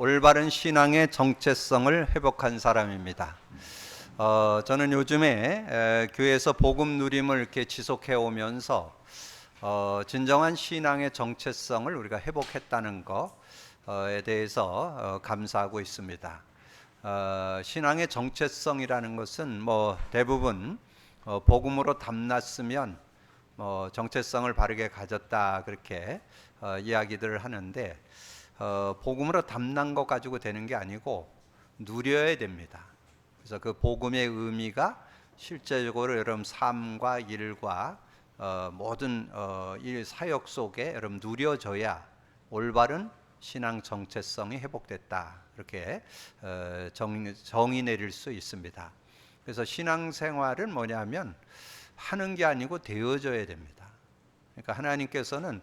올바른 신앙의 정체성을 회복한 사람입니다. 저는 요즘에 교회에서 복음 누림을 이렇게 지속해 오면서 진정한 신앙의 정체성을 우리가 회복했다는 것에 대해서 감사하고 있습니다. 신앙의 정체성이라는 것은 뭐 대부분 복음으로 담났으면 정체성을 바르게 가졌다 그렇게 이야기들을 하는데 복음으로 담난 것 가지고 되는 게 아니고 누려야 됩니다. 그래서 그 복음의 의미가 실제적으로 여러분 삶과 일과 모든 일 사역 속에 여러분 누려져야 올바른 신앙 정체성이 회복됐다 이렇게 정의 내릴 수 있습니다. 그래서 신앙생활은 뭐냐면 하는 게 아니고 되어져야 됩니다. 그러니까 하나님께서는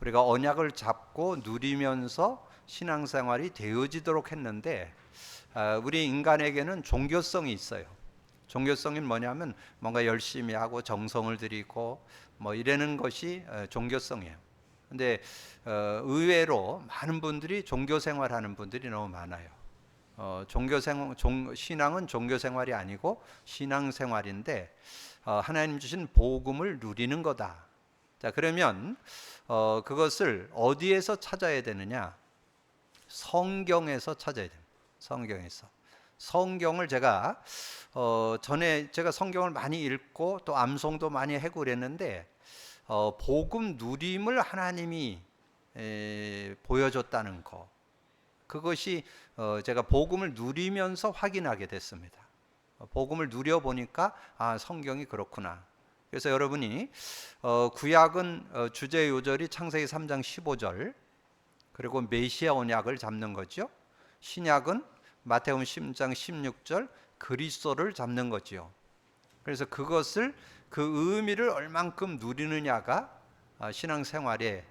우리가 언약을 잡고 누리면서 신앙생활이 되어지도록 했는데 우리 인간에게는 종교성이 있어요. 종교성이 뭐냐면 뭔가 열심히 하고 정성을 들이고 뭐 이러는 것이 종교성이에요. 근데 의외로 많은 분들이 종교생활하는 분들이 너무 많아요. 신앙은 종교생활이 아니고 신앙생활인데 하나님 주신 복음을 누리는 거다. 자, 그러면 그것을 어디에서 찾아야 되느냐? 성경에서 찾아야 됩니다. 성경에서. 성경을 제가 전에 제가 성경을 많이 읽고 또 암송도 많이 하고 그랬는데 복음 누림을 하나님이 보여줬다는 거. 그것이 제가 복음을 누리면서 확인하게 됐습니다. 복음을 누려 보니까 성경이 그렇구나. 그래서 여러분이 구약은 주제 요절이 창세기 3장 15절 그리고 메시아 언약을 잡는 거죠. 신약은 마태복음 10장 16절 그리스도를 잡는 거지요. 그래서 그것을 그 의미를 얼만큼 누리느냐가 신앙생활의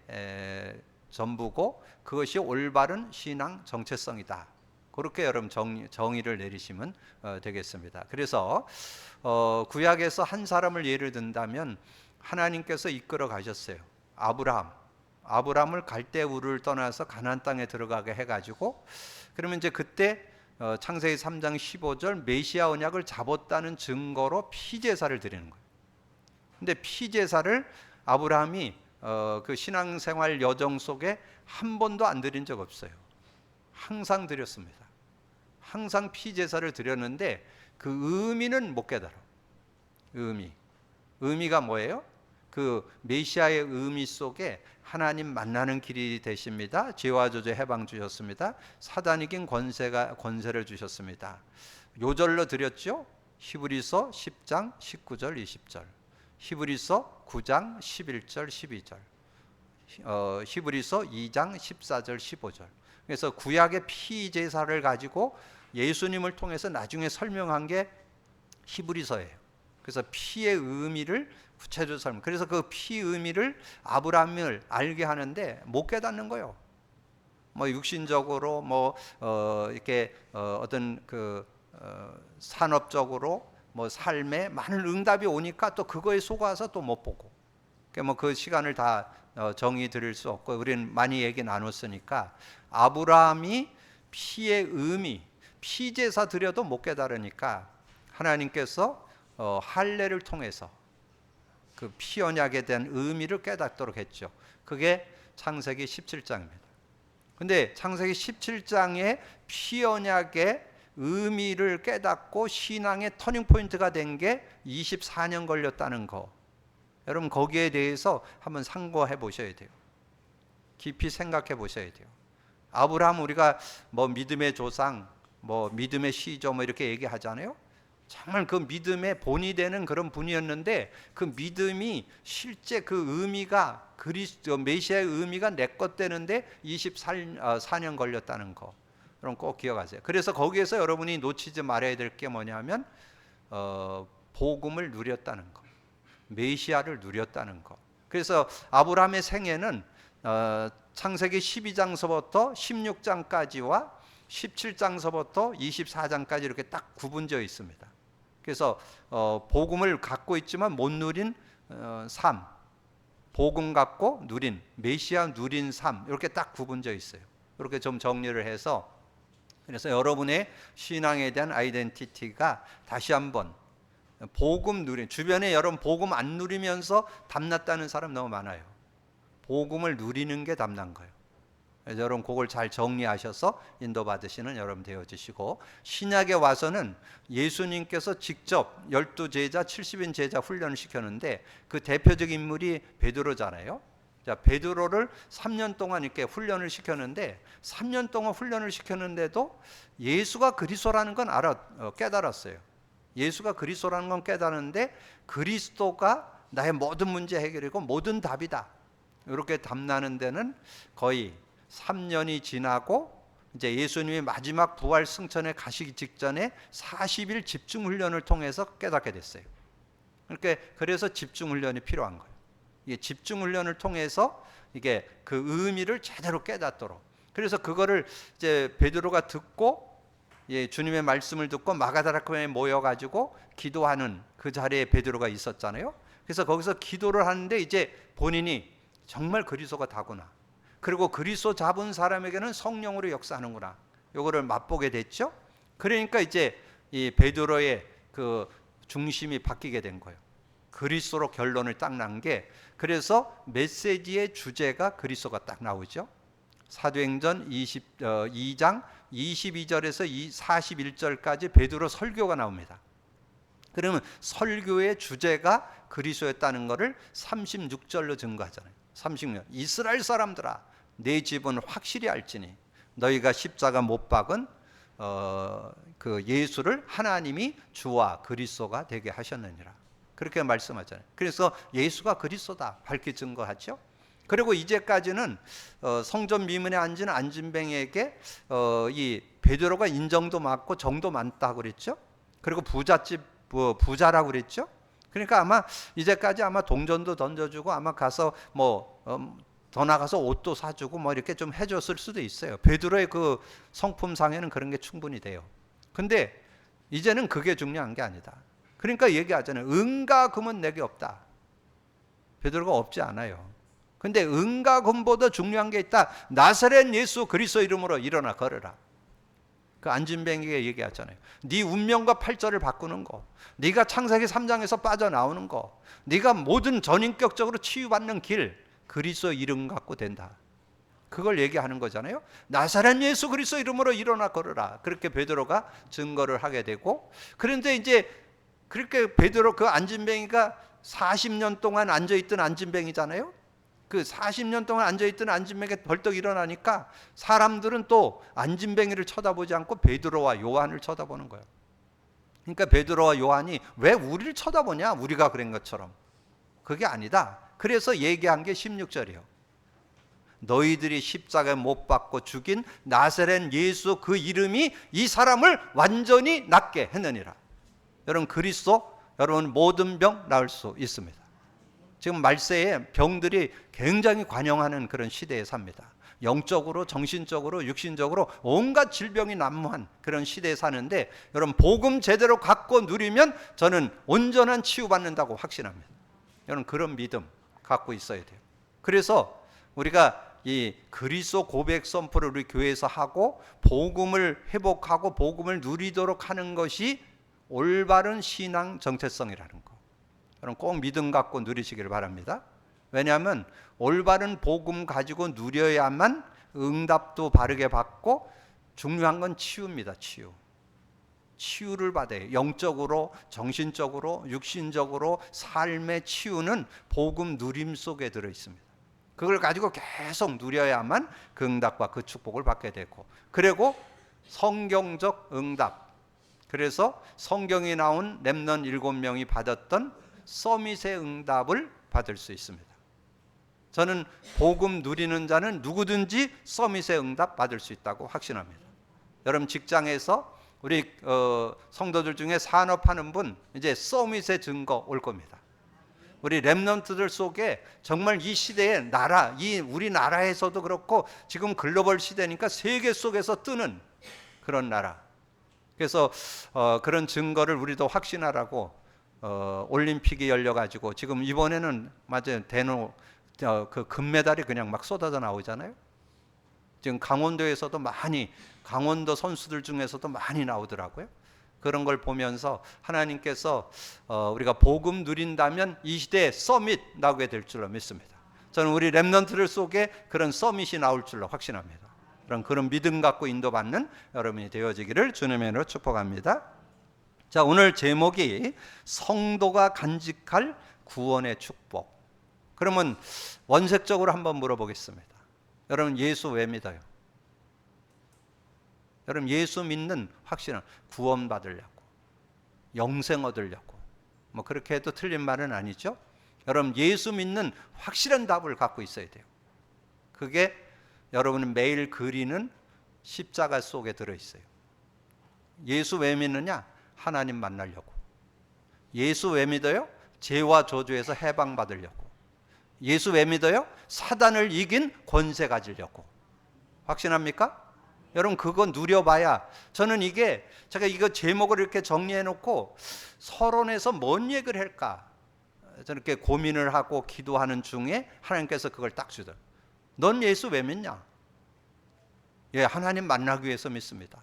전부고 그것이 올바른 신앙 정체성이다. 그렇게 여러분 정의를 내리시면 되겠습니다. 그래서 구약에서 한 사람을 예를 든다면 하나님께서 이끌어 가셨어요. 아브라함을 갈대우를 떠나서 가나안 땅에 들어가게 해가지고 그러면 이제 그때 창세기 3장 15절 메시아 언약을 잡았다는 증거로 피제사를 드리는 거예요. 근데 피제사를 아브라함이 그 신앙생활 여정 속에 한 번도 안 드린 적 없어요. 항상 드렸습니다. 항상 피제사를 드렸는데 그 의미는 못 깨달아. 의미가 뭐예요? 그 메시아의 의미 속에 하나님 만나는 길이 되십니다. 죄와 저주 해방 주셨습니다. 사단 이긴 권세를 주셨습니다. 요절로 드렸죠. 히브리서 10장 19절 20절, 히브리서 9장 11절 12절, 히브리서 2장 14절 15절. 그래서 구약의 피제사를 가지고 예수님을 통해서 나중에 설명한 게 히브리서예요. 그래서 피의 의미를 구체적으로 설명. 그래서 그 피 의미를 아브라함을 알게 하는데 못 깨닫는 거예요. 뭐 육신적으로 이렇게 어떤 그 산업적으로 뭐 삶에 많은 응답이 오니까 또 그거에 속아서 또 못 보고. 그러니까 그 시간을 다 정의 드릴 수 없고 우리는 많이 얘기 나눴으니까 아브라함이 피의 의미, 피제사 드려도 못 깨달으니까 하나님께서 할례를 통해서 그 피언약에 대한 의미를 깨닫도록 했죠. 그게 창세기 17장입니다. 근데 창세기 17장에 피언약의 의미를 깨닫고 신앙의 터닝포인트가 된 게 24년 걸렸다는 거. 여러분 거기에 대해서 한번 상고해 보셔야 돼요. 깊이 생각해 보셔야 돼요. 아브라함 우리가 뭐 믿음의 조상, 뭐 믿음의 시조 뭐 이렇게 얘기하잖아요. 정말 그 믿음의 본이 되는 그런 분이었는데 그 믿음이 실제 그 의미가 그리스도 메시아의 의미가 내 것 되는데 24년 걸렸다는 거. 여러분 꼭 기억하세요. 그래서 거기에서 여러분이 놓치지 말아야 될 게 뭐냐면 복음을 누렸다는 거. 메시아를 누렸다는 거. 그래서 아브라함의 생애는 창세기 12장서부터 16장까지와 17장서부터 24장까지 이렇게 딱 구분되어 있습니다. 그래서 복음을 갖고 있지만 못 누린 삶, 복음 갖고 누린 메시아 누린 삶 이렇게 딱 구분되어 있어요. 이렇게 좀 정리를 해서 그래서 여러분의 신앙에 대한 아이덴티티가 다시 한번 복음 주변에 여러분 복음 안 누리면서 담났다는 사람 너무 많아요. 복음을 누리는 게 담난 거예요. 그래서 여러분 그걸 잘 정리하셔서 인도받으시는 여러분 되어주시고, 신약에 와서는 예수님께서 직접 12제자 70인 제자 훈련을 시켰는데 그 대표적인 인물이 베드로잖아요. 자, 베드로를 3년 동안 이렇게 훈련을 시켰는데 3년 동안 훈련을 시켰는데도 예수가 그리스도라는 건 깨달았어요. 예수가 그리스도라는 건 깨달았는데 그리스도가 나의 모든 문제 해결이고 모든 답이다, 이렇게 담나는 데는 거의 3년이 지나고 이제 예수님이 마지막 부활 승천에 가시기 직전에 40일 집중 훈련을 통해서 깨닫게 됐어요. 그래서 집중 훈련이 필요한 거예요. 이게 집중 훈련을 통해서 이게 그 의미를 제대로 깨닫도록. 그래서 그거를 이제 베드로가 듣고, 주님의 말씀을 듣고 마가다라크에 모여가지고 기도하는 그 자리에 베드로가 있었잖아요. 그래서 거기서 기도를 하는데 이제 본인이 정말 그리스도가 다구나, 그리고 그리스도 잡은 사람에게는 성령으로 역사하는구나, 요거를 맛보게 됐죠. 그러니까 이제 이 베드로의 그 중심이 바뀌게 된 거예요. 그리스도로 결론을 딱 난 게, 그래서 메시지의 주제가 그리스도가 딱 나오죠. 사도행전 2장 22절에서 41절까지 베드로 설교가 나옵니다. 그러면 설교의 주제가 그리스도였다는 것을 36절로 증거하잖아요. 36절, 이스라엘 사람들아 내 집은 확실히 알지니 너희가 십자가 못 박은 그 예수를 하나님이 주와 그리스도가 되게 하셨느니라, 그렇게 말씀하잖아요. 그래서 예수가 그리스도다 밝히 증거하죠. 그리고 이제까지는 성전 미문에 앉은 안진뱅이에게 이 베드로가 인정도 많고 정도 많다고 그랬죠. 그리고 부자라고 그랬죠. 그러니까 아마 이제까지 아마 동전도 던져주고 아마 가서 더 나가서 옷도 사주고 이렇게 좀 해줬을 수도 있어요. 베드로의 그 성품상에는 그런 게 충분히 돼요. 근데 이제는 그게 중요한 게 아니다. 그러니까 얘기하잖아요. 은과 금은 내게 없다. 베드로가 없지 않아요. 근데 은과 금보다 중요한 게 있다. 나사렛 예수 그리스도 이름으로 일어나 걸어라. 그 안진뱅이가 얘기하잖아요. 네 운명과 팔절을 바꾸는 거, 네가 창세기 3장에서 빠져나오는 거, 네가 모든 전인격적으로 치유받는 길, 그리스도 이름 갖고 된다. 그걸 얘기하는 거잖아요. 나사렛 예수 그리스도 이름으로 일어나 걸어라. 그렇게 베드로가 증거를 하게 되고, 그런데 이제 그렇게 베드로 그 안진뱅이가 40년 동안 앉아있던 안진뱅이잖아요. 그 40년 동안 앉아있던 안진뱅이가 벌떡 일어나니까 사람들은 또 안진뱅이를 쳐다보지 않고 베드로와 요한을 쳐다보는 거예요. 그러니까 베드로와 요한이 왜 우리를 쳐다보냐, 우리가 그런 것처럼. 그게 아니다. 그래서 얘기한 게 16절이에요. 너희들이 십자가에 못 박고 죽인 나사렛 예수 그 이름이 이 사람을 완전히 낫게 했느니라. 여러분 그리스도, 여러분 모든 병 나을 수 있습니다. 지금 말세에 병들이 굉장히 관영하는 그런 시대에 삽니다. 영적으로, 정신적으로, 육신적으로 온갖 질병이 난무한 그런 시대에 사는데, 여러분 복음 제대로 갖고 누리면 저는 온전한 치유받는다고 확신합니다. 여러분 그런 믿음 갖고 있어야 돼요. 그래서 우리가 이 그리스도 고백 선포를 우리 교회에서 하고 복음을 회복하고 복음을 누리도록 하는 것이 올바른 신앙 정체성이라는 거, 여러분 꼭 믿음 갖고 누리시기를 바랍니다. 왜냐하면 올바른 복음 가지고 누려야만 응답도 바르게 받고, 중요한 건 치유입니다. 치유를 받아요. 영적으로, 정신적으로, 육신적으로 삶의 치유는 복음 누림 속에 들어 있습니다. 그걸 가지고 계속 누려야만 그 응답과 그 축복을 받게 되고, 그리고 성경적 응답, 그래서 성경이 나온 렘넌트 7명이 받았던 서밋의 응답을 받을 수 있습니다. 저는 복음 누리는 자는 누구든지 서밋의 응답 받을 수 있다고 확신합니다. 여러분 직장에서 우리 성도들 중에 산업하는 분 이제 서밋의 증거 올 겁니다. 우리 렘넌트들 속에 정말 이 시대의 나라, 이 우리나라에서도 그렇고 지금 글로벌 시대니까 세계 속에서 뜨는 그런 나라. 그래서 그런 증거를 우리도 확신하라고 올림픽이 열려가지고 지금 이번에는 맞아요, 그 금메달이 그냥 막 쏟아져 나오잖아요. 지금 강원도에서도 많이 강원도 선수들 중에서도 많이 나오더라고요. 그런 걸 보면서 하나님께서 우리가 복음 누린다면 이 시대에 서밋 나오게 될 줄로 믿습니다. 저는 우리 렘넌트들 속에 그런 서밋이 나올 줄로 확신합니다. 그런 믿음 갖고 인도받는 여러분이 되어지기를 주님의 이름으로 축복합니다. 자, 오늘 제목이 성도가 간직할 구원의 축복. 그러면 원색적으로 한번 물어보겠습니다. 여러분 예수 왜 믿어요? 여러분 예수 믿는 확신은 구원 받으려고, 영생 얻으려고, 뭐 그렇게 해도 틀린 말은 아니죠. 여러분 예수 믿는 확실한 답을 갖고 있어야 돼요. 그게 여러분은 매일 그리는 십자가 속에 들어있어요. 예수 왜 믿느냐? 하나님 만나려고. 예수 왜 믿어요? 죄와 저주에서 해방받으려고. 예수 왜 믿어요? 사단을 이긴 권세 가지려고. 확신합니까? 여러분 그거 누려봐야. 저는 제가 이거 제목을 이렇게 정리해 놓고 서론에서 뭔 얘기를 할까 저렇게 고민을 하고 기도하는 중에 하나님께서 그걸 딱 주더라고요. 넌 예수 왜 믿냐? 예, 하나님 만나기 위해서 믿습니다.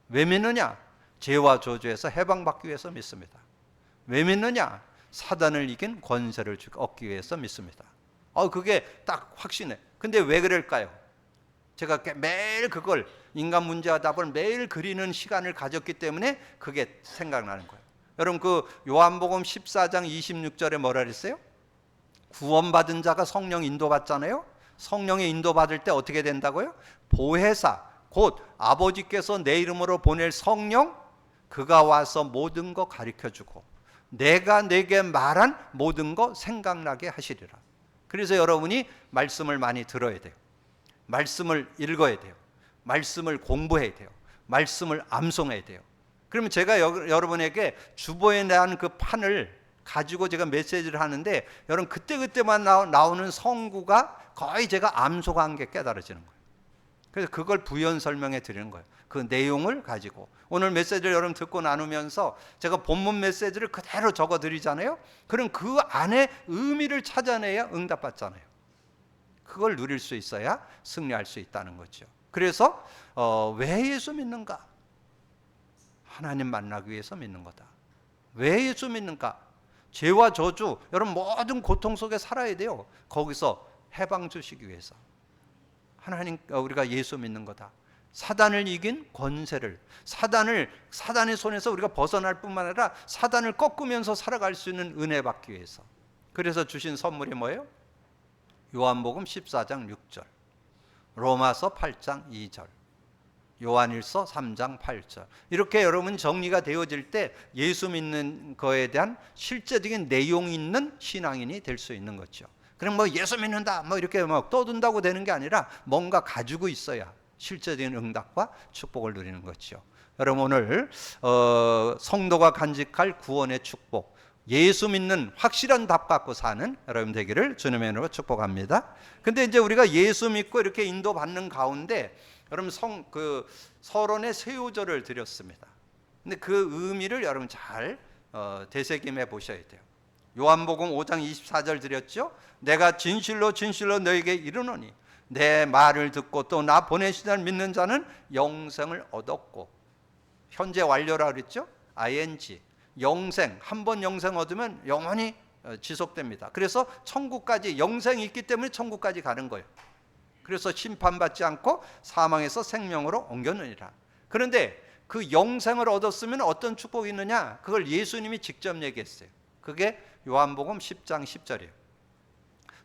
왜 믿느냐? 죄와 저주에서 해방받기 위해서 믿습니다. 왜 믿느냐? 사단을 이긴 권세를 얻기 위해서 믿습니다. 그게 딱 확신해. 근데 왜 그럴까요? 제가 매일 그걸 인간 문제와 답을 매일 그리는 시간을 가졌기 때문에 그게 생각나는 거예요. 여러분 그 요한복음 14장 26절에 뭐라 그랬어요? 구원받은 자가 성령 인도받잖아요. 성령의 인도받을 때 어떻게 된다고요? 보혜사, 곧 아버지께서 내 이름으로 보낼 성령, 그가 와서 모든 거 가르쳐주고 내가 내게 말한 모든 거 생각나게 하시리라. 그래서 여러분이 말씀을 많이 들어야 돼요. 말씀을 읽어야 돼요. 말씀을 공부해야 돼요. 말씀을 암송해야 돼요. 그러면 제가 여러분에게 주보에 대한 그 판을 가지고 제가 메시지를 하는데 여러분 그때그때만 나오는 성구가 거의 제가 암송한 게 깨달아지는 거예요. 그래서 그걸 부연 설명해 드리는 거예요. 그 내용을 가지고 오늘 메시지를 여러분 듣고 나누면서 제가 본문 메시지를 그대로 적어 드리잖아요. 그럼 그 안에 의미를 찾아내야 응답받잖아요. 그걸 누릴 수 있어야 승리할 수 있다는 거죠. 그래서 왜 예수 믿는가? 하나님 만나기 위해서 믿는 거다. 왜 예수 믿는가? 죄와 저주, 여러분 모든 고통 속에 살아야 돼요. 거기서 해방 주시기 위해서. 하나님, 우리가 예수 믿는 거다. 사단을 이긴 권세를, 사단의 손에서 우리가 벗어날 뿐만 아니라 사단을 꺾으면서 살아갈 수 있는 은혜 받기 위해서. 그래서 주신 선물이 뭐예요? 요한복음 14장 6절, 로마서 8장 2절, 요한일서 3장 8절. 이렇게 여러분 정리가 되어질 때 예수 믿는 거에 대한 실제적인 내용이 있는 신앙인이 될 수 있는 거죠. 그럼 뭐 예수 믿는다 뭐 이렇게 막 떠든다고 되는 게 아니라 뭔가 가지고 있어야 실제적인 응답과 축복을 누리는 거죠. 여러분 오늘 성도가 간직할 구원의 축복, 예수 믿는 확실한 답 갖고 사는 여러분 되기를 주님의 이름으로 축복합니다. 근데 이제 우리가 예수 믿고 이렇게 인도받는 가운데 여러분 서론의 세 요절을 드렸습니다. 근데 그 의미를 여러분 잘 되새김해 보셔야 돼요. 요한복음 5장 24절 드렸죠. 내가 진실로 진실로 너에게 이르노니 내 말을 듣고 또 나 보내신 자를 믿는 자는 영생을 얻었고, 현재 완료라 그랬죠. ing, 영생, 한 번 영생 얻으면 영원히 지속됩니다. 그래서 천국까지, 영생이 있기 때문에 천국까지 가는 거예요. 그래서 심판받지 않고 사망에서 생명으로 옮겼느니라. 그런데 그 영생을 얻었으면 어떤 축복이 있느냐? 그걸 예수님이 직접 얘기했어요. 그게 요한복음 10장 10절이에요.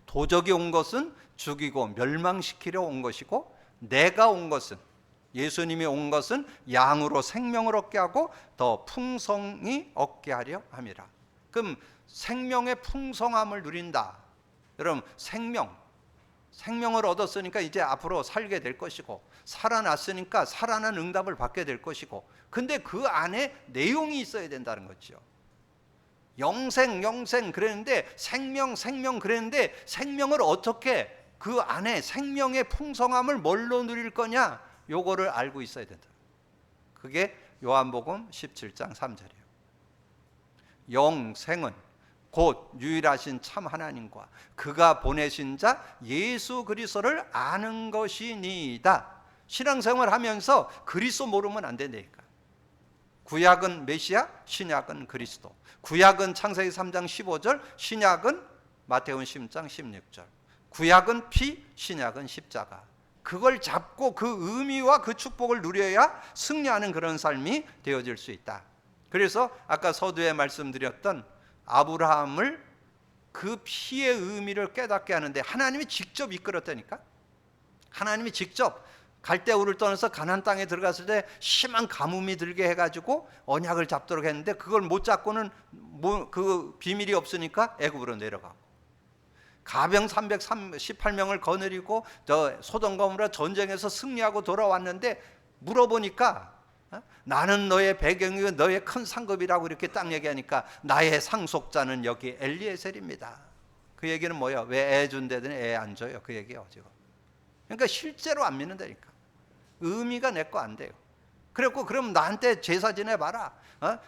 도적이 온 것은 죽이고 멸망시키려 온 것이고, 내가 온 것은, 예수님이 온 것은 양으로 생명을 얻게 하고 더 풍성히 얻게 하려 함이라. 그럼 생명의 풍성함을 누린다. 여러분 생명을 얻었으니까 이제 앞으로 살게 될 것이고, 살아났으니까 살아난 응답을 받게 될 것이고, 근데 그 안에 내용이 있어야 된다는 거죠. 영생 그랬는데 생명 그랬는데 생명을 어떻게, 그 안에 생명의 풍성함을 뭘로 누릴 거냐, 요거를 알고 있어야 된다. 그게 요한복음 17장 3절이에요. 영생은 곧 유일하신 참 하나님과 그가 보내신 자 예수 그리스도를 아는 것이니이다. 신앙생활 하면서 그리스도 모르면 안 된다니까. 구약은 메시아, 신약은 그리스도. 구약은 창세기 3장 15절, 신약은 마태복음 10장 16절. 구약은 피, 신약은 십자가. 그걸 잡고 그 의미와 그 축복을 누려야 승리하는 그런 삶이 되어질 수 있다. 그래서 아까 서두에 말씀드렸던 아브라함을 그 피의 의미를 깨닫게 하는데 하나님이 직접 이끌었다니까. 하나님이 직접 갈대우를 떠나서 가나안 땅에 들어갔을 때 심한 가뭄이 들게 해가지고 언약을 잡도록 했는데 그걸 못 잡고는 그 비밀이 없으니까 애굽으로 내려가고, 가병 318명을 거느리고 저 소돔과 고모라 전쟁에서 승리하고 돌아왔는데 물어보니까 나는 너의 배경이고 너의 큰 상급이라고 이렇게 딱 얘기하니까 나의 상속자는 여기 엘리에셀입니다. 그 얘기는 뭐야? 왜 애 준다더니 애 안 줘요? 그 얘기예요 지금. 그러니까 실제로 안 믿는다니까. 의미가 내 거 안 돼요. 그래갖고 그럼 나한테 제사 지내봐라.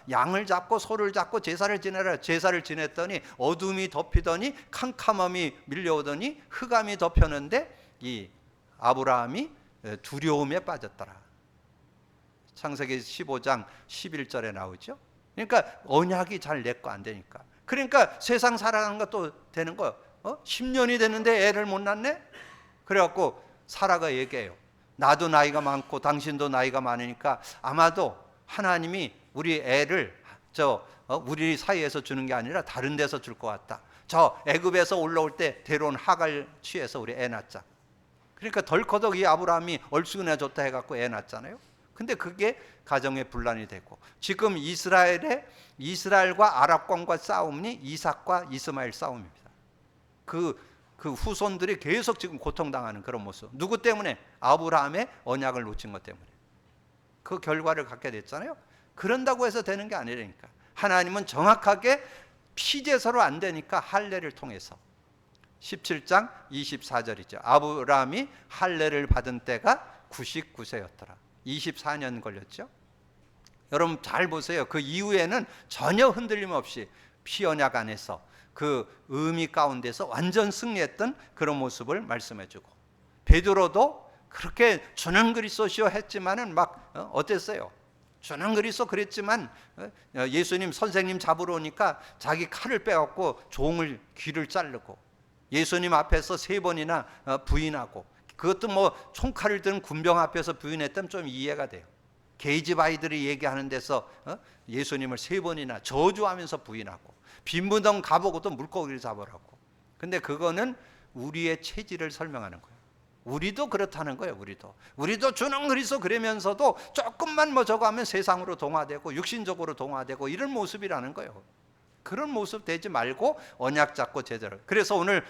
양을 잡고 소를 잡고 제사를 지내라. 제사를 지냈더니 어둠이 덮이더니 캄캄함이 밀려오더니 흑암이 덮였는데 이 아브라함이 두려움에 빠졌더라. 창세기 15장 11절에 나오죠. 그러니까 언약이 잘 내 거 안 되니까. 그러니까 세상 살아가는 것도 되는 거예요. 10년이 됐는데 애를 못 낳네? 그래갖고 사라가 얘기해요. 나도 나이가 많고 당신도 나이가 많으니까 아마도 하나님이 우리 애를 우리 사이에서 주는 게 아니라 다른 데서 줄 것 같다. 저 애굽에서 올라올 때 데려온 하갈 취해서 우리 애 낳자. 그러니까 덜커덕 이 아브라함이 얼쑤구나 좋다 해갖고 애 낳잖아요. 근데 그게 가정의 분란이 되고, 지금 이스라엘과 아랍권과 싸움이 이삭과 이스마엘 싸움입니다. 그 후손들이 계속 지금 고통당하는 그런 모습. 누구 때문에? 아브라함의 언약을 놓친 것 때문에. 그 결과를 갖게 됐잖아요. 그런다고 해서 되는 게 아니라니까. 하나님은 정확하게 피제사로 안 되니까 할례를 통해서. 17장 24절이죠. 아브라함이 할례를 받은 때가 99세였더라. 24년 걸렸죠. 여러분 잘 보세요. 그 이후에는 전혀 흔들림 없이 피언약 안에서 그 의미 가운데서 완전 승리했던 그런 모습을 말씀해주고, 베드로도 그렇게 주는 그리스도시여 했지만은 막 어땠어요? 주는 그리스도 그랬지만 예수님 선생님 잡으러 오니까 자기 칼을 빼갖고 종을 귀를 자르고 예수님 앞에서 3번이나 부인하고, 그것도 뭐 총칼을 든 군병 앞에서 부인했다면 좀 이해가 돼요. 게이지바이들이 얘기하는 데서 예수님을 3번이나 저주하면서 부인하고, 빈무덤 가보고도 물고기를 잡으라고. 근데 그거는 우리의 체질을 설명하는 거예요. 우리도 그렇다는 거예요. 우리도 주는 그리스도 그러면서도 조금만 뭐 저거 하면 세상으로 동화되고 육신적으로 동화되고 이런 모습이라는 거예요. 그런 모습 되지 말고 언약 잡고 제대로. 그래서 오늘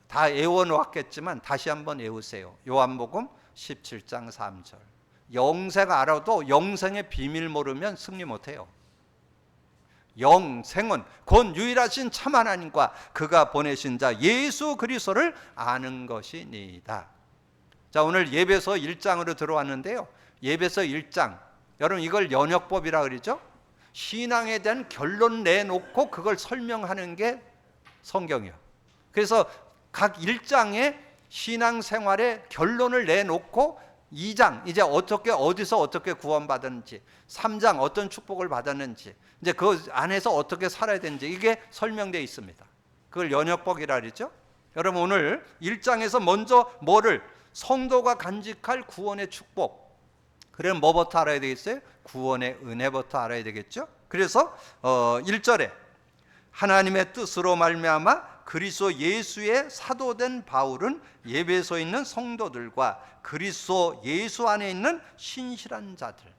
다 외워놓았겠지만 다시 한번 외우세요. 요한복음 17장 3절. 영생 알아도 영생의 비밀 모르면 승리 못해요. 영생은 곧 유일하신 참 하나님과 그가 보내신 자 예수 그리스도를 아는 것이니이다. 자, 오늘 예배서 1장으로 들어왔는데요. 예배서 1장, 여러분 이걸 연역법이라 그러죠. 신앙에 대한 결론 내놓고 그걸 설명하는 게 성경이에요. 그래서 각 1장에 신앙생활의 결론을 내놓고 2장 이제 어디서 어떻게 구원받았는지, 3장 어떤 축복을 받았는지, 이제 그 안에서 어떻게 살아야 되는지 이게 설명되어 있습니다. 그걸 연역법이라 그러죠. 여러분 오늘 1장에서 먼저 뭐를? 성도가 간직할 구원의 축복. 그럼 뭐부터 알아야 되겠어요? 구원의 은혜부터 알아야 되겠죠. 그래서 1절에 하나님의 뜻으로 말미암아 그리스도 예수의 사도된 바울은 예배소에 있는 성도들과 그리스도 예수 안에 있는 신실한 자들,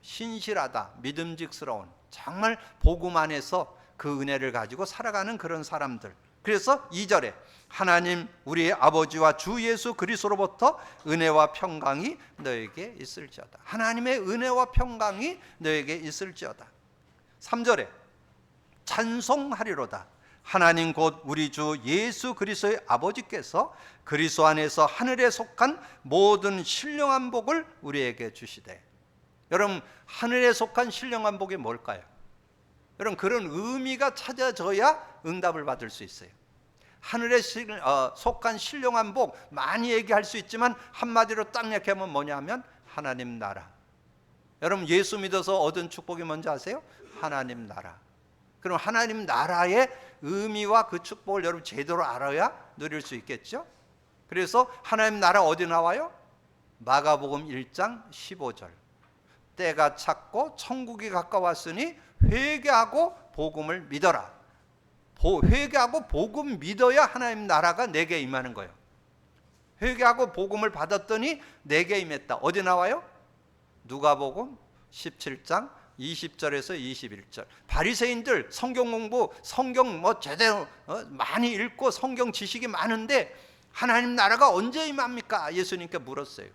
신실하다, 믿음직스러운, 정말 복음 안에서 그 은혜를 가지고 살아가는 그런 사람들. 그래서 2절에 하나님 우리의 아버지와 주 예수 그리스도로부터 은혜와 평강이 너에게 있을지어다. 하나님의 은혜와 평강이 너에게 있을지어다. 3절에 찬송하리로다. 하나님 곧 우리 주 예수 그리스도의 아버지께서 그리스도 안에서 하늘에 속한 모든 신령한 복을 우리에게 주시되. 여러분 하늘에 속한 신령한 복이 뭘까요? 여러분 그런 의미가 찾아져야 응답을 받을 수 있어요. 하늘에 속한 신령한 복 많이 얘기할 수 있지만 한마디로 딱 얘기하면 뭐냐면 하나님 나라. 여러분 예수 믿어서 얻은 축복이 뭔지 아세요? 하나님 나라. 그럼 하나님 나라의 의미와 그 축복을 여러분 제대로 알아야 누릴 수 있겠죠? 그래서 하나님 나라 어디 나와요? 마가복음 1장 15절. 때가 찼고 천국이 가까웠으니 회개하고 복음을 믿어라. 회개하고 복음 믿어야 하나님 나라가 내게 임하는 거예요. 회개하고 복음을 받았더니 내게 임했다. 어디 나와요? 누가복음 17장 20절에서 21절. 바리새인들 성경 공부, 성경 제대로 많이 읽고 성경 지식이 많은데 하나님 나라가 언제 임합니까? 예수님께 물었어요.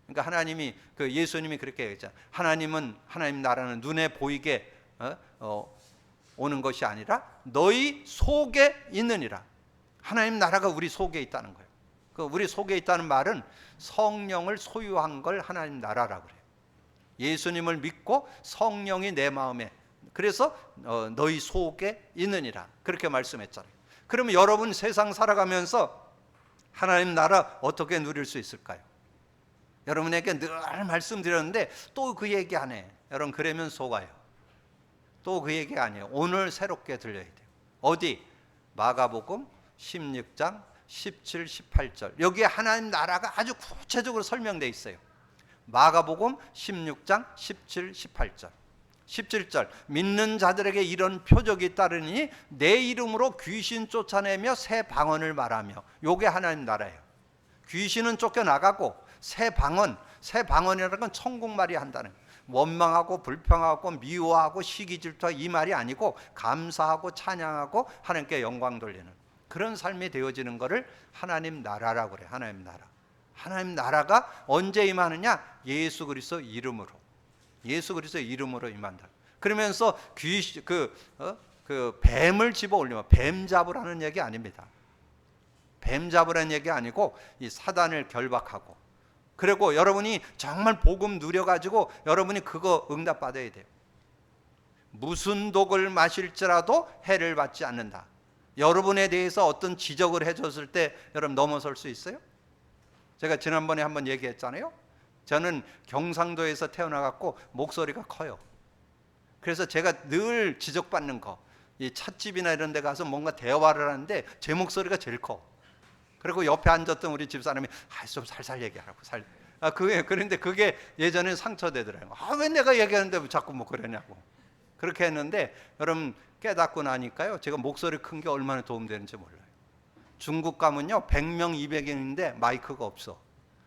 그러니까 하나님이 예수님이 그렇게 얘기했잖아요. 하나님 나라는 눈에 보이게 오는 것이 아니라 너희 속에 있느니라. 하나님 나라가 우리 속에 있다는 거예요. 우리 속에 있다는 말은 성령을 소유한 걸 하나님 나라라고 그래요. 예수님을 믿고 성령이 내 마음에, 그래서 너희 속에 있느니라 그렇게 말씀했잖아요. 그러면 여러분 세상 살아가면서 하나님 나라 어떻게 누릴 수 있을까요? 여러분에게 늘 말씀드렸는데 또 그 얘기 안 해. 여러분 그러면 속아요. 또 그 얘기 아니에요. 오늘 새롭게 들려야 돼요. 어디? 마가복음 16장 17, 18절. 여기에 하나님 나라가 아주 구체적으로 설명되어 있어요. 마가복음 16장 17, 18절. 17절. 믿는 자들에게 이런 표적이 따르니 내 이름으로 귀신 쫓아내며 새 방언을 말하며. 요게 하나님 나라예요. 귀신은 쫓겨나가고 새 방언이라는 건 천국말이 한다는 거예요. 원망하고 불평하고 미워하고 시기 질투하고 이 말이 아니고 감사하고 찬양하고 하나님께 영광 돌리는 그런 삶이 되어지는 것을 하나님 나라라고 그래요. 하나님 나라. 하나님 나라가 언제 임하느냐? 예수 그리스도 이름으로. 예수 그리스도 이름으로 임한다. 그러면서 뱀을 집어 올리면 뱀 잡으라는 얘기 아닙니다. 뱀 잡으라는 얘기 아니고 이 사단을 결박하고, 그리고 여러분이 정말 복음 누려가지고 여러분이 그거 응답받아야 돼요. 무슨 독을 마실지라도 해를 받지 않는다. 여러분에 대해서 어떤 지적을 해줬을 때 여러분 넘어설 수 있어요? 제가 지난번에 한번 얘기했잖아요. 저는 경상도에서 태어나갖고 목소리가 커요. 그래서 제가 늘 지적받는 거, 이 찻집이나 이런 데 가서 뭔가 대화를 하는데 제 목소리가 제일 커. 그리고 옆에 앉았던 우리 집사람이 좀 살살 얘기하라고. 그런데 그게 예전에 상처되더라고요. 왜 내가 얘기하는데 왜 자꾸 뭐 그러냐고. 그렇게 했는데 여러분 깨닫고 나니까요, 제가 목소리 큰 게 얼마나 도움되는지 몰라요. 중국 가면요 100명 200명인데 마이크가 없어.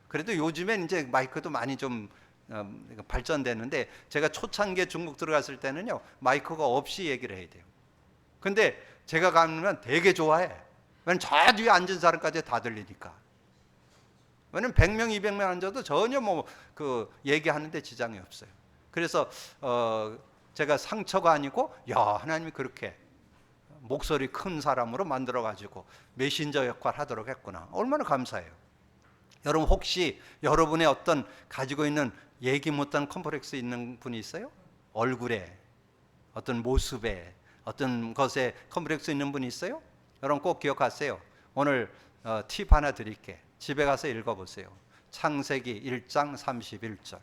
그래도 요즘엔 이제 마이크도 많이 좀 발전됐는데 제가 초창기에 중국 들어갔을 때는요 마이크가 없이 얘기를 해야 돼요. 근데 제가 가면 되게 좋아해. 왜냐면 저 뒤에 앉은 사람까지 다 들리니까. 왜냐면 100명 200명 앉아도 전혀 얘기하는데 지장이 없어요. 그래서 제가 상처가 아니고 하나님이 그렇게 목소리 큰 사람으로 만들어가지고 메신저 역할 하도록 했구나. 얼마나 감사해요. 여러분 혹시 여러분의 어떤 가지고 있는 얘기 못한 컴플렉스 있는 분이 있어요? 얼굴에, 어떤 모습에, 어떤 것에 컴플렉스 있는 분이 있어요? 여러분 꼭 기억하세요. 오늘 팁 하나 드릴게. 집에 가서 읽어보세요. 창세기 1장 31절.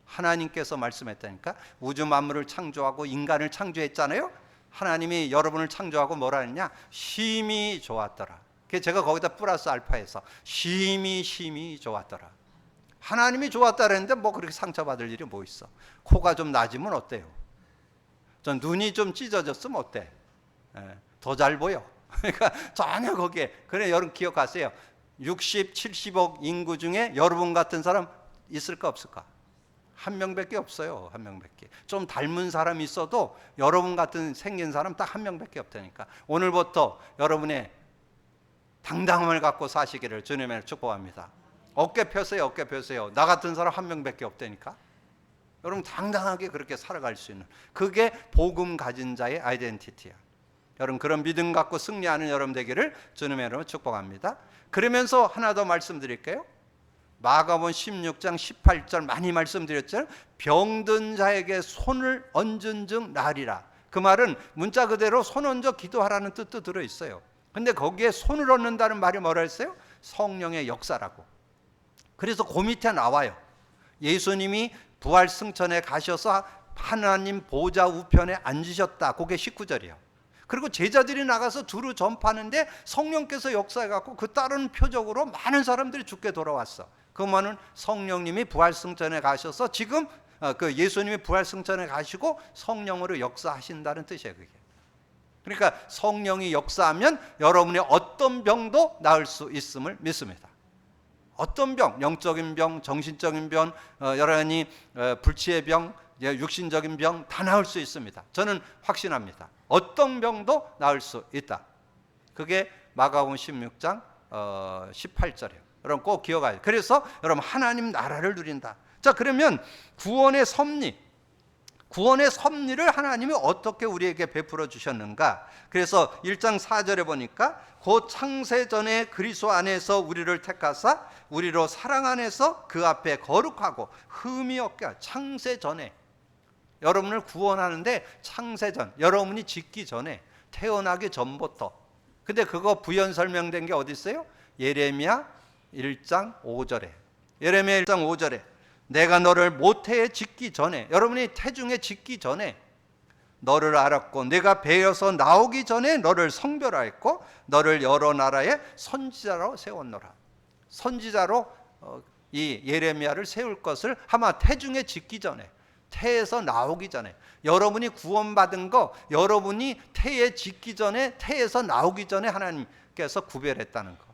하나님께서 말씀했다니까. 우주 만물을 창조하고 인간을 창조했잖아요. 하나님이 여러분을 창조하고 뭐라 했냐? 심히 좋았더라. 그래서 제가 거기다 플러스 알파해서 심히 좋았더라. 하나님이 좋았다 그랬는데 뭐 그렇게 상처받을 일이 뭐 있어. 코가 좀 낮으면 어때요? 전 눈이 좀 찢어졌으면 어때? 더 잘 보여. 그러니까 전혀 거기에. 그래 여러분 기억하세요. 60, 70억 인구 중에 여러분 같은 사람 있을까 없을까? 한 명밖에 없어요. 한 명밖에. 좀 닮은 사람이 있어도 여러분 같은 생긴 사람 딱 한 명밖에 없다니까. 오늘부터 여러분의 당당함을 갖고 사시기를 주님을 축복합니다. 어깨 펴세요. 어깨 펴세요. 나 같은 사람 한 명밖에 없다니까. 여러분 당당하게 그렇게 살아갈 수 있는, 그게 복음 가진 자의 아이덴티티야. 여러분 그런 믿음 갖고 승리하는 여러분 되기를 주님의 이름으로 축복합니다. 그러면서 하나 더 말씀드릴게요. 마가복음 16장 18절 많이 말씀드렸죠. 병든 자에게 손을 얹은 즉 나으리라. 그 말은 문자 그대로 손 얹어 기도하라는 뜻도 들어있어요. 근데 거기에 손을 얹는다는 말이 뭐라 했어요? 성령의 역사라고. 그래서 그 밑에 나와요. 예수님이 부활 승천에 가셔서 하나님 보좌 우편에 앉으셨다. 그게 19절이에요. 그리고 제자들이 나가서 두루 전파하는데 성령께서 역사해갖고 그 따르는 표적으로 많은 사람들이 죽게 돌아왔어. 그러면은 성령님이 부활 승천에 가셔서 지금 그 예수님이 부활 승천에 가시고 성령으로 역사하신다는 뜻이에요. 그게. 그러니까 성령이 역사하면 여러분의 어떤 병도 나을 수 있음을 믿습니다. 어떤 병, 영적인 병, 정신적인 병, 여러분이 불치의 병, 육신적인 병 다 나을 수 있습니다. 저는 확신합니다. 어떤 병도 나을 수 있다. 그게 마가복음 16장 18절이에요. 여러분 꼭 기억하세요. 그래서 여러분 하나님 나라를 누린다. 자, 그러면 구원의 섭리를 하나님이 어떻게 우리에게 베풀어 주셨는가? 그래서 1장 4절에 보니까 곧 창세전에 그리스도 안에서 우리를 택하사 우리로 사랑 안에서 그 앞에 거룩하고 흠이 없게 창세전에 여러분을 구원하는데 창세전 여러분이 짓기 전에 태어나기 전부터. 근데 그거 부연 설명된 게 어디 있어요? 예레미야 1장 5절에 예레미야 1장 5절에 내가 너를 모태에 짓기 전에 여러분이 태중에 짓기 전에 너를 알았고 내가 배어서 나오기 전에 너를 성별하였고 너를 여러 나라의 선지자로 세웠노라. 선지자로 이 예레미야를 세울 것을 아마 태중에 짓기 전에 태에서 나오기 전에 여러분이 구원받은 거 여러분이 태에 짓기 전에 태에서 나오기 전에 하나님께서 구별했다는 거.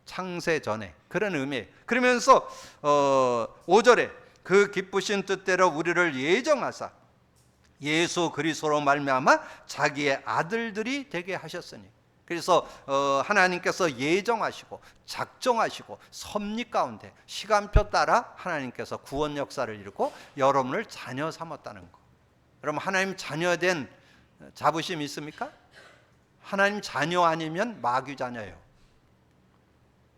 창세 전에 그런 의미예요. 그러면서 5절에 그 기쁘신 뜻대로 우리를 예정하사 예수 그리스도로 말미암아 자기의 아들들이 되게 하셨으니. 그래서 하나님께서 예정하시고 작정하시고 섭리 가운데 시간표 따라 하나님께서 구원 역사를 이루고 여러분을 자녀 삼았다는 거. 여러분 하나님 자녀된 자부심 있습니까? 하나님 자녀 아니면 마귀 자녀예요.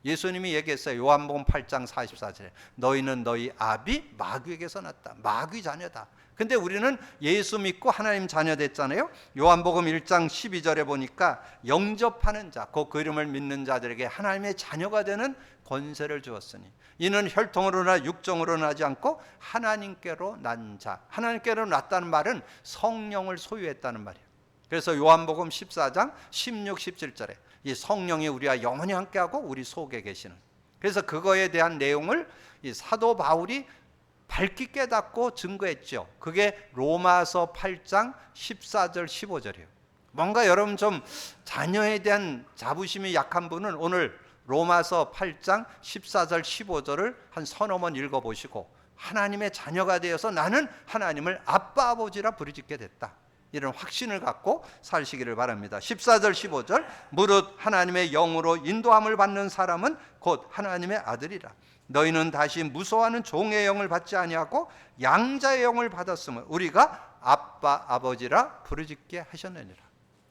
예수님이 얘기했어요. 요한복음 8장 44절에 너희는 너희 아비 마귀에게서 났다. 마귀 자녀다. 근데 우리는 예수 믿고 하나님 자녀 됐잖아요. 요한복음 1장 12절에 보니까 영접하는 자, 그 이름을 믿는 자들에게 하나님의 자녀가 되는 권세를 주었으니 이는 혈통으로나 육정으로 나지 않고 하나님께로 난 자. 하나님께로 났다는 말은 성령을 소유했다는 말이에요. 그래서 요한복음 14장 16, 17절에 이 성령이 우리와 영원히 함께하고 우리 속에 계시는. 그래서 그거에 대한 내용을 이 사도 바울이 밝히 깨닫고 증거했죠. 그게 로마서 8장 14절 15절이에요. 뭔가 여러분 좀 자녀에 대한 자부심이 약한 분은 오늘 로마서 8장 14절 15절을 한 서너 번 읽어보시고 하나님의 자녀가 되어서 나는 하나님을 아빠 아버지라 부르짖게 됐다. 이런 확신을 갖고 사시기를 바랍니다. 14절 15절 무릇 하나님의 영으로 인도함을 받는 사람은 곧 하나님의 아들이라. 너희는 다시 무서워하는 종의 영을 받지 아니하고 양자의 영을 받았으면 우리가 아빠 아버지라 부르짖게 하셨느니라.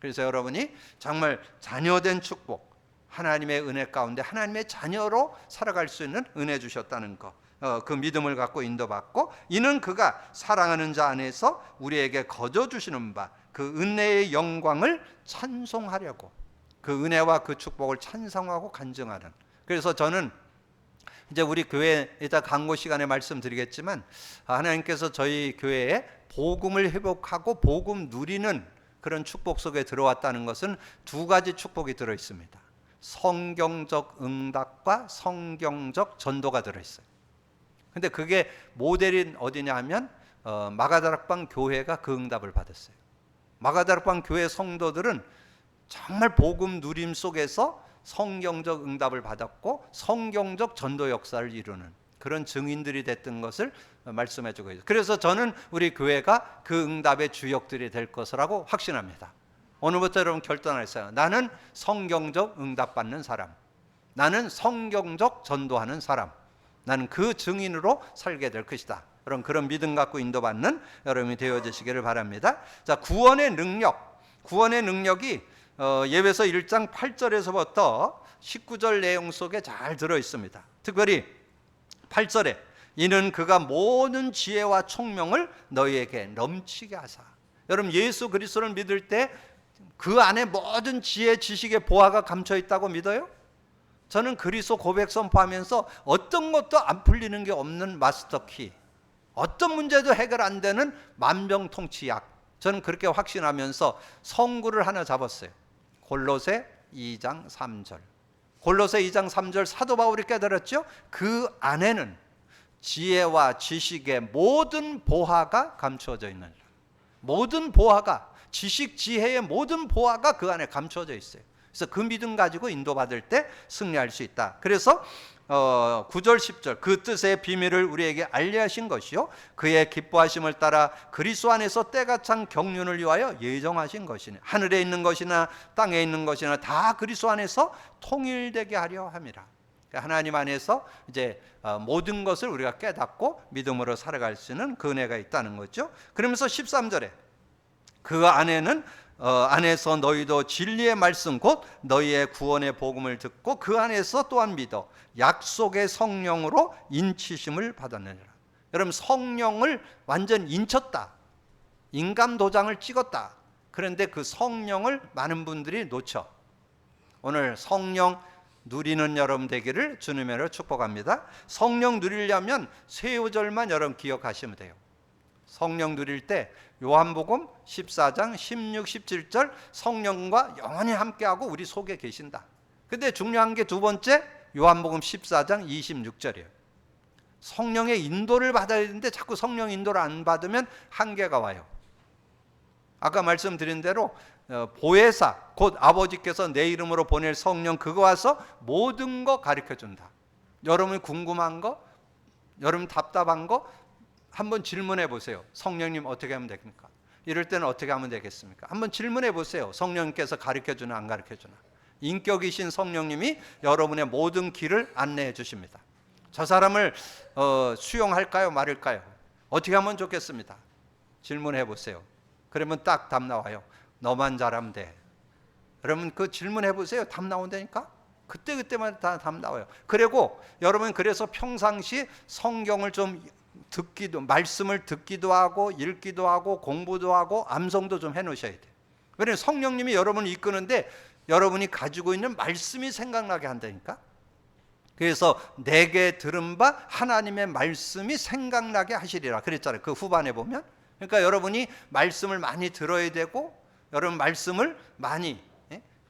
그래서 여러분이 정말 자녀된 축복, 하나님의 은혜 가운데 하나님의 자녀로 살아갈 수 있는 은혜 주셨다는 것, 그 믿음을 갖고 인도받고 이는 그가 사랑하는 자 안에서 우리에게 거저 주시는 바 그 은혜의 영광을 찬송하려고, 그 은혜와 그 축복을 찬송하고 간증하는. 그래서 저는 이제 우리 교회에다 강고 시간에 말씀드리겠지만 하나님께서 저희 교회에 복음을 회복하고 복음 누리는 그런 축복 속에 들어왔다는 것은 두 가지 축복이 들어 있습니다. 성경적 응답과 성경적 전도가 들어 있어요. 근데 그게 모델인 어디냐 하면 마가다락방 교회가 그 응답을 받았어요. 마가다락방 교회 성도들은 정말 복음 누림 속에서 성경적 응답을 받았고 성경적 전도 역사를 이루는 그런 증인들이 됐던 것을 말씀해 주고 있어요. 그래서 저는 우리 교회가 그 응답의 주역들이 될 것이라고 확신합니다. 오늘부터 여러분 결단하세요. 나는 성경적 응답받는 사람, 나는 성경적 전도하는 사람, 나는 그 증인으로 살게 될 것이다. 여러분 그런 믿음 갖고 인도받는 여러분이 되어지시기를 바랍니다. 자, 구원의 능력이 예배서 1장 8절에서부터 19절 내용 속에 잘 들어 있습니다. 특별히 8절에 이는 그가 모든 지혜와 총명을 너희에게 넘치게 하사. 여러분 예수 그리스도를 믿을 때 그 안에 모든 지혜, 지식의 보화가 감춰 있다고 믿어요? 저는 그리스도 고백 선포하면서 어떤 것도 안 풀리는 게 없는 마스터키, 어떤 문제도 해결 안 되는 만병통치약, 저는 그렇게 확신하면서 성구를 하나 잡았어요. 골로새 2장 3절. 골로새 2장 3절 사도 바울이 깨달았죠. 그 안에는 지혜와 지식의 모든 보화가 감추어져 있는, 모든 보화가, 지식 지혜의 모든 보화가 그 안에 감추어져 있어요. 그래서 그 믿음 가지고 인도받을 때 승리할 수 있다. 그래서 9절 10절 그 뜻의 비밀을 우리에게 알려하신 것이요 그의 기뻐하심을 따라 그리스도 안에서 때가 찬 경륜을 위하여 예정하신 것이니 하늘에 있는 것이나 땅에 있는 것이나 다 그리스도 안에서 통일되게 하려 함이라. 하나님 안에서 이제 모든 것을 우리가 깨닫고 믿음으로 살아갈 수 있는 그 은혜가 있다는 거죠. 그러면서 13절에 그 안에는 안에서 너희도 진리의 말씀 곧 너희의 구원의 복음을 듣고 그 안에서 또한 믿어 약속의 성령으로 인치심을 받았느니라. 여러분, 성령을 완전 인쳤다, 인감 도장을 찍었다. 그런데 그 성령을 많은 분들이 놓쳐. 오늘 성령 누리는 여러분 되기를 주님으로 축복합니다. 성령 누리려면 세 요절만 여러분 기억하시면 돼요. 성령 누릴 때 요한복음 14장 16, 17절 성령과 영원히 함께하고 우리 속에 계신다. 근데 중요한 게 두 번째 요한복음 14장 26절이에요. 성령의 인도를 받아야 되는데 자꾸 성령 인도를 안 받으면 한계가 와요. 아까 말씀드린 대로 보혜사 곧 아버지께서 내 이름으로 보낼 성령 그거 와서 모든 거 가르쳐준다. 여러분이 궁금한 거, 여러분 답답한 거 한번 질문해 보세요. 성령님 어떻게 하면 됩니까? 이럴 때는 어떻게 하면 되겠습니까? 한번 질문해 보세요. 성령님께서 가르쳐주나 안 가르쳐주나. 인격이신 성령님이 여러분의 모든 길을 안내해 주십니다. 저 사람을 수용할까요 말을까요? 어떻게 하면 좋겠습니다. 질문해 보세요. 그러면 딱 답 나와요. 너만 잘하면 돼. 여러분 그 질문해 보세요. 답 나온다니까. 그때마다 다 답 나와요. 그리고 여러분 그래서 평상시 성경을 좀 듣기도, 말씀을 듣기도 하고 읽기도 하고 공부도 하고 암송도 좀 해놓으셔야 돼요. 왜냐하면 성령님이 여러분을 이끄는데 여러분이 가지고 있는 말씀이 생각나게 한다니까. 그래서 내게 들은 바 하나님의 말씀이 생각나게 하시리라 그랬잖아요. 그 후반에 보면. 그러니까 여러분이 말씀을 많이 들어야 되고 여러분 말씀을 많이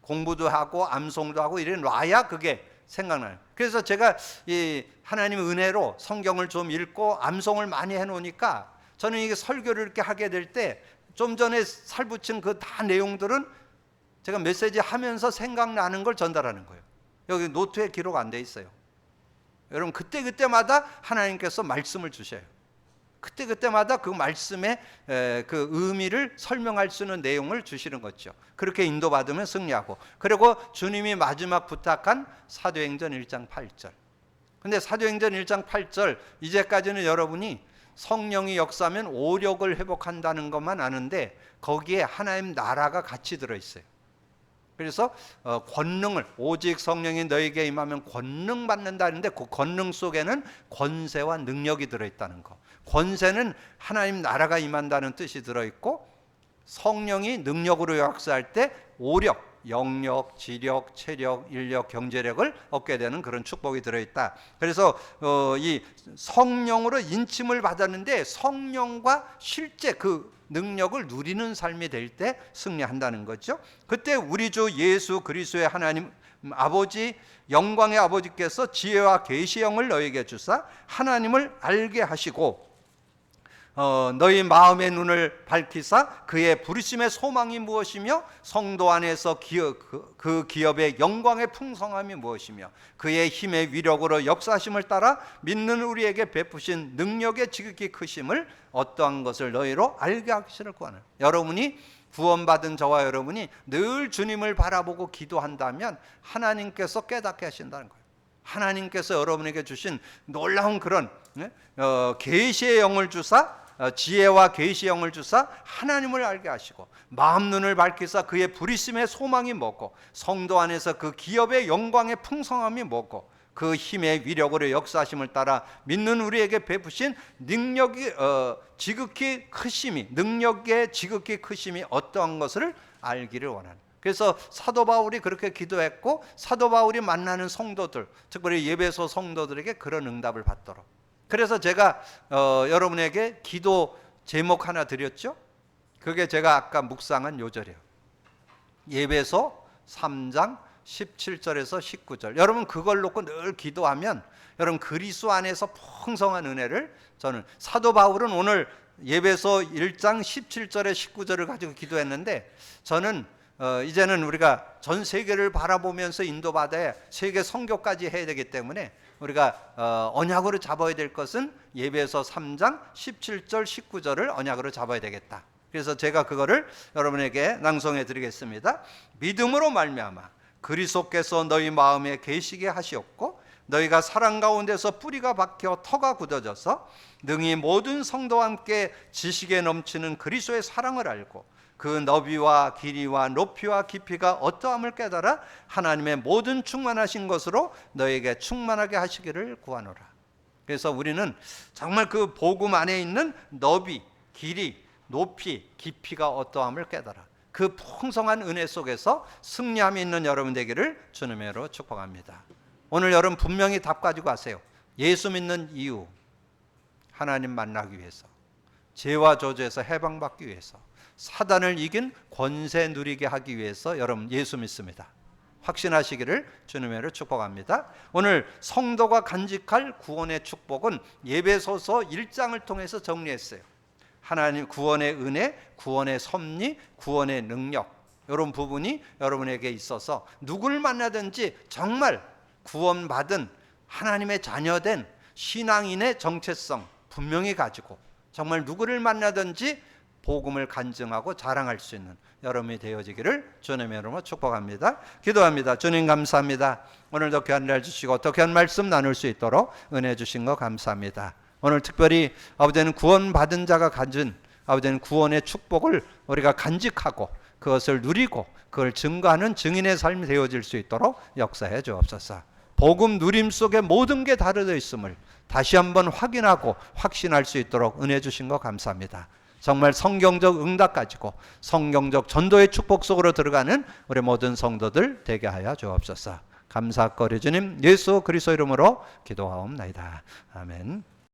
공부도 하고 암송도 하고 이래 놔야 그게 생각나요. 그래서 제가 이 하나님의 은혜로 성경을 좀 읽고 암송을 많이 해놓으니까 저는 이게 설교를 이렇게 하게 될 때 좀 전에 살붙인 그 다 내용들은 제가 메시지 하면서 생각나는 걸 전달하는 거예요. 여기 노트에 기록 안 돼 있어요. 여러분 그때마다 하나님께서 말씀을 주셔요. 그때마다 그 말씀의 그 의미를 설명할 수 있는 내용을 주시는 거죠. 그렇게 인도받으면 승리하고. 그리고 주님이 마지막 부탁한 사도행전 1장 8절. 근데 사도행전 1장 8절 이제까지는 여러분이 성령이 역사하면 오력을 회복한다는 것만 아는데 거기에 하나님 나라가 같이 들어있어요. 그래서 권능을, 오직 성령이 너에게 임하면 권능 받는다는데 그 권능 속에는 권세와 능력이 들어있다는 거. 권세는 하나님 나라가 임한다는 뜻이 들어있고 성령이 능력으로 역사할 때 오력, 영력, 지력, 체력, 인력, 경제력을 얻게 되는 그런 축복이 들어있다. 그래서 이 성령으로 인침을 받았는데 성령과 실제 그 능력을 누리는 삶이 될 때 승리한다는 거죠. 그때 우리 주 예수 그리스도의 하나님 아버지 영광의 아버지께서 지혜와 계시의 영을 너에게 주사 하나님을 알게 하시고 너희 마음의 눈을 밝히사 그의 부르심의 소망이 무엇이며 성도 안에서 그 기업의 영광의 풍성함이 무엇이며 그의 힘의 위력으로 역사하심을 따라 믿는 우리에게 베푸신 능력의 지극히 크심을 어떠한 것을 너희로 알게 하시를 구하는. 여러분이 구원받은 저와 여러분이 늘 주님을 바라보고 기도한다면 하나님께서 깨닫게 하신다는 거예요. 하나님께서 여러분에게 주신 놀라운 그런 계시의 영을 주사 지혜와 계시의 영을 주사 하나님을 알게 하시고 마음 눈을 밝히사 그의 부르심의 소망이 뭐고 성도 안에서 그 기업의 영광의 풍성함이 뭐고 그 힘의 위력으로 역사하심을 따라 믿는 우리에게 베푸신 능력이 지극히 크심이 능력의 지극히 크심이 어떠한 것을 알기를 원하는. 그래서 사도 바울이 그렇게 기도했고 사도 바울이 만나는 성도들, 특별히 예배소 성도들에게 그런 응답을 받도록. 그래서 제가 여러분에게 기도 제목 하나 드렸죠. 그게 제가 아까 묵상한 요절이에요. 예배소 3장 17절에서 19절. 여러분 그걸 놓고 늘 기도하면 여러분 그리스도 안에서 풍성한 은혜를, 저는 사도 바울은 오늘 예배소 1장 17절에 19절을 가지고 기도했는데, 저는 이제는 우리가 전 세계를 바라보면서 인도받아야 세계 선교까지 해야 되기 때문에 우리가 언약으로 잡아야 될 것은 예배소 3장 17절 19절을 언약으로 잡아야 되겠다. 그래서 제가 그거를 여러분에게 낭송해 드리겠습니다. 믿음으로 말미암아 그리스도께서 너희 마음에 계시게 하시었고 너희가 사랑 가운데서 뿌리가 박혀 터가 굳어져서 능히 모든 성도와 함께 지식에 넘치는 그리스도의 사랑을 알고 그 너비와 길이와 높이와 깊이가 어떠함을 깨달아 하나님의 모든 충만하신 것으로 너에게 충만하게 하시기를 구하노라. 그래서 우리는 정말 그 복음 안에 있는 너비, 길이, 높이, 깊이가 어떠함을 깨달아 그 풍성한 은혜 속에서 승리함이 있는 여러분 되기를 주님의 이름으로 축복합니다. 오늘 여러분 분명히 답 가지고 가세요. 예수 믿는 이유, 하나님 만나기 위해서, 죄와 저주에서 해방받기 위해서, 사단을 이긴 권세 누리게 하기 위해서 여러분 예수 믿습니다. 확신하시기를 주님의 이름으로 축복합니다. 오늘 성도가 간직할 구원의 축복은 예배소서 1장을 통해서 정리했어요. 하나님 구원의 은혜, 구원의 섭리, 구원의 능력, 이런 부분이 여러분에게 있어서 누구를 만나든지 정말 구원받은 하나님의 자녀된 신앙인의 정체성 분명히 가지고 정말 누구를 만나든지 복음을 간증하고 자랑할 수 있는 여러분이 되어지기를 주님의 이름으로 축복합니다. 기도합니다. 주님 감사합니다. 오늘도 귀한 날 주시고 또 귀한 말씀 나눌 수 있도록 은혜 주신 거 감사합니다. 오늘 특별히 아버지는 구원받은 자가 가진 아버지는 구원의 축복을 우리가 간직하고 그것을 누리고 그걸 증거하는 증인의 삶이 되어질 수 있도록 역사해 주옵소서. 복음 누림 속에 모든 게 다루어 있음을 다시 한번 확인하고 확신할 수 있도록 은혜 주신 거 감사합니다. 정말 성경적 응답 가지고 성경적 전도의 축복 속으로 들어가는 우리 모든 성도들 되게 하여 주옵소서. 감사거리 주님 예수 그리스도 이름으로 기도하옵나이다. 아멘.